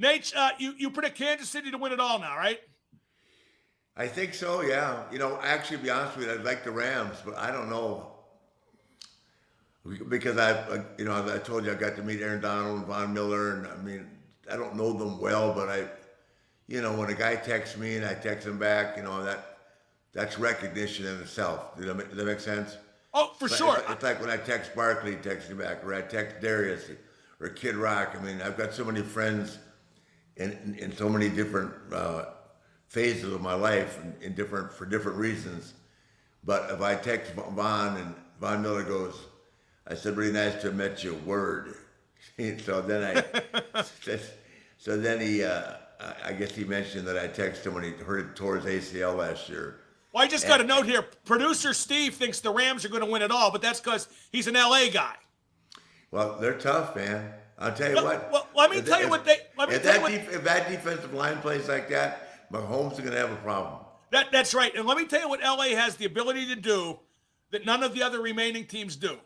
Nate, you predict Kansas City to win it all now, right? I think so, yeah. Actually, to be honest with you, I'd like the Rams, but I don't know because as I told you, I got to meet Aaron Donald and Von Miller, and I mean, I don't know them well, but when a guy texts me and I text him back, that's recognition in itself. Does that make sense? Oh, for sure. It's like when I text Barkley, he texts me back, or I text Darius or Kid Rock. I mean, I've got so many friends in so many different phases of my life for different reasons. But if I text Von and Von Miller goes, I said, really nice to have met you, word. So then I guess he mentioned that I texted him when he tore his ACL last year. Well, I just got a note here. Producer Steve thinks the Rams are going to win it all, but that's because he's an LA guy. Well, they're tough, man. I'll tell you what. Well, let me tell you what they. If that defensive line plays like that, Mahomes is going to have a problem. That's right. And let me tell you what LA has the ability to do that none of the other remaining teams do.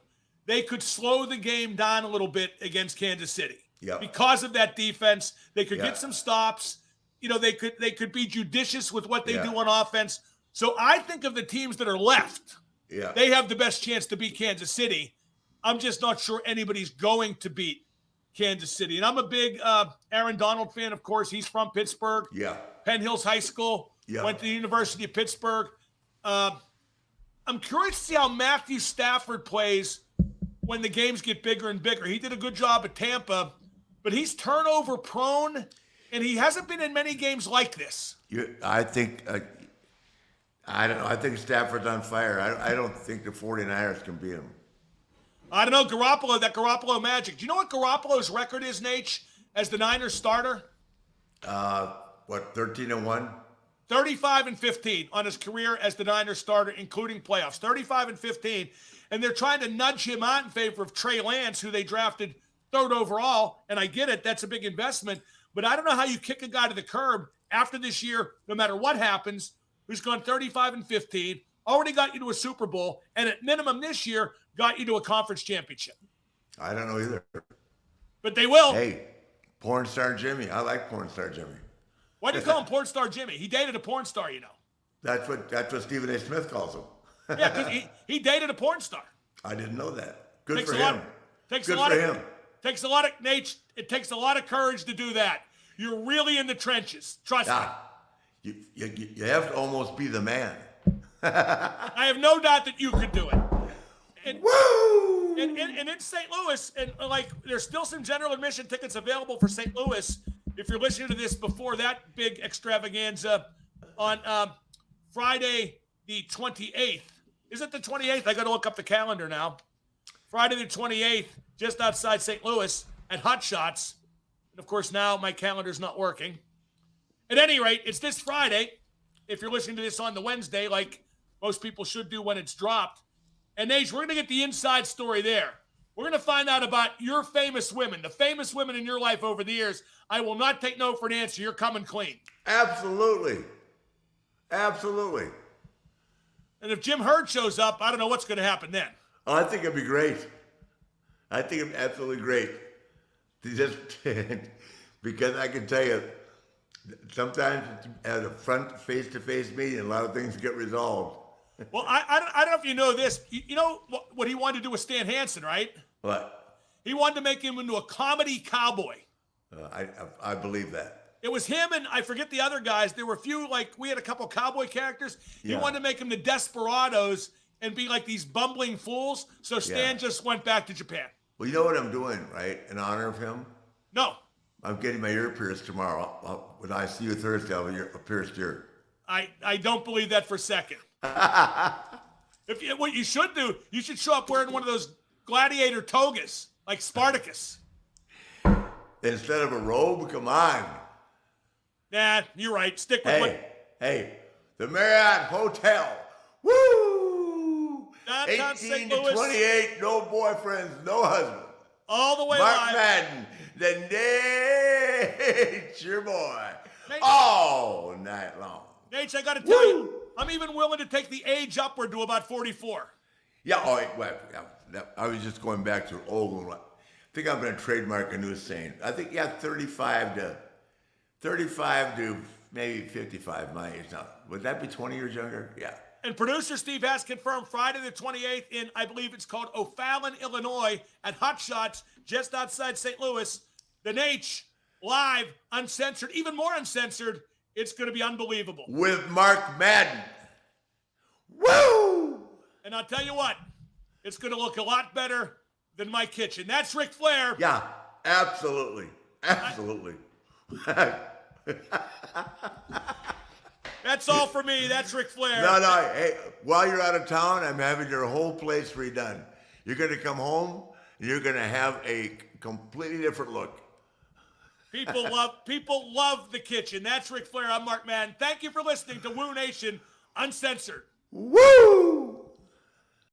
They could slow the game down a little bit against Kansas City. Yep. Because of that defense. They could get some stops. They could be judicious with what they do on offense. So I think of the teams that are left. Yeah. They have the best chance to beat Kansas City. I'm just not sure anybody's going to beat Kansas City. And I'm a big Aaron Donald fan, of course. He's from Pittsburgh. Yeah. Penn Hills High School. Yeah. Went to the University of Pittsburgh. I'm curious to see how Matthew Stafford plays when the games get bigger and bigger. He did a good job at Tampa, but he's turnover prone, and he hasn't been in many games like this. I think, I don't know. I think Stafford's on fire. I don't think the 49ers can beat him. I don't know, Garoppolo magic. Do you know what Garoppolo's record is, Nate, as the Niners starter? 13-1? 35-15 on his career as the Niners starter, including playoffs. 35-15. And they're trying to nudge him out in favor of Trey Lance, who they drafted third overall. And I get it. That's a big investment. But I don't know how you kick a guy to the curb after this year, no matter what happens, who's gone 35-15, already got you to a Super Bowl, and at minimum this year, got you to a conference championship. I don't know either. But they will. Hey, porn star Jimmy. I like porn star Jimmy. Why do you call him porn star Jimmy? He dated a porn star, you know. That's what Stephen A. Smith calls him. Yeah, because he dated a porn star. I didn't know that. Good Takes for a lot- him. Takes Good a lot for of him. takes a lot of Nate. It takes a lot of courage to do that. You're really in the trenches. Trust me. You have to almost be the man. I have no doubt that you could do it. And, Woo! and in St. Louis, and there's still some general admission tickets available for St. Louis. If you're listening to this before that big extravaganza on Friday the 28th. Is it the 28th? I got to look up the calendar now. Friday the 28th, just outside St. Louis at Hot Shots. And of course, now my calendar's not working. At any rate, it's this Friday. If you're listening to this on the Wednesday, like most people should do when it's dropped. And Nate, we're going to get the inside story there. We're going to find out about your famous women, the famous women in your life over the years. I will not take no for an answer. You're coming clean. Absolutely. Absolutely. And if Jim Hurd shows up, I don't know what's going to happen then. Oh, I think it'd be great. I think it'd be absolutely great. Just because I can tell you, sometimes at a front face-to-face meeting, a lot of things get resolved. Well, I don't know if you know this. You know what he wanted to do with Stan Hansen, right? What? He wanted to make him into a comedy cowboy. I believe that. It was him and I forget the other guys. There were a few, we had a couple cowboy characters. He wanted to make them the desperados and be like these bumbling fools. So Stan just went back to Japan. Well, you know what I'm doing, right? In honor of him? No. I'm getting my ear pierced tomorrow. When I see you Thursday, I'll have a pierced ear. I don't believe that for a second. What you should do, you should show up wearing one of those gladiator togas, like Spartacus. Instead of a robe? Come on. Nah, you're right. Stick with Hey, the Marriott Hotel. Woo! Downtown 18 St. to Louis. 28, no boyfriends, no husband. All the way Mark live. Madden, the nature boy. Nate, All night long. Nate, I got to tell you, I'm even willing to take the age upward to about 44. Yeah, I was just going back to old one. I think I'm going to trademark a new saying. I think, 35 to 35 to maybe 55, my age now. Would that be 20 years younger? Yeah. And producer Steve has confirmed Friday the 28th in, I believe it's called O'Fallon, Illinois, at Hot Shots, just outside St. Louis. The Nate, live, uncensored, even more uncensored. It's going to be unbelievable. With Mark Madden. Woo! And I'll tell you what, it's going to look a lot better than my kitchen. That's Ric Flair. Yeah, absolutely. Absolutely. That's all for me. That's Ric Flair. No, hey, while you're out of town, I'm having your whole place redone. You're going to come home, and you're going to have a completely different look. People love the kitchen. That's Ric Flair. I'm Mark Madden. Thank you for listening to Woo Nation Uncensored. Woo!